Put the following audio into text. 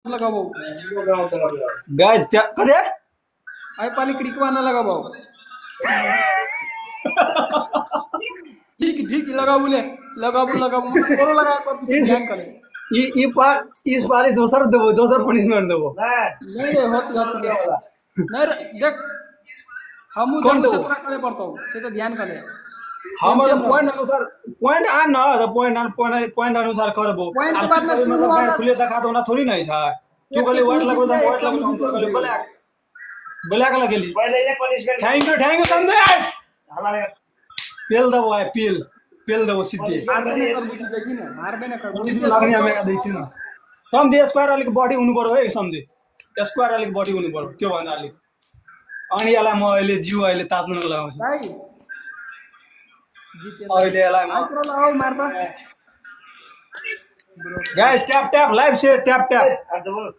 लगाबो गाइस कदे आई पाली क्रिकवा ना लगाबो ठीक ठीक लगाबो ले लगाबो लगाबो मतलब कोरो लगा कर पीछे ध्यान करे ई पार इस बारी दोसर पनिशमेंट देबो नहीं रे होत होत ले नहीं देख हम कौन उधर से देबो तोरा करे पड़तो से तो ध्यान करे हम सेम पॉइंट अनुसार पॉइंट आ न तो पॉइंट अनुसार करबो पॉइंट के अब बाद तू में कभी तू मतलब वाला पॉइंट खुले दिखा तो ना थोड़ी नहीं था तू एक से कहले व्हाइट तीन लगो जीत तो गया एक व्हाइट से हम लगो जीत तो कहले गए ब्लैक लगेली पहले ये पनिशमेंट थैंक यू संजय हमारे पेल दबो है पेल दबो सीधे हार भी नहीं कर बुझी देखी ना हार भी नहीं कर बुझी इसमें लगनी हमें का देखती ना सम दे स्क्वायर वाले बॉडी हुनु पर्यो है सम दे स्क्वायर वाले बॉडी हुनु पर्यो त्यो भन्दाले अनि यसलाई म अहिले जिउ अहिले तात्न लगाउँछु भाई जीते अहिले यसलाई म आइक्रो लगाओ मारता guys tap live share tap आज बोल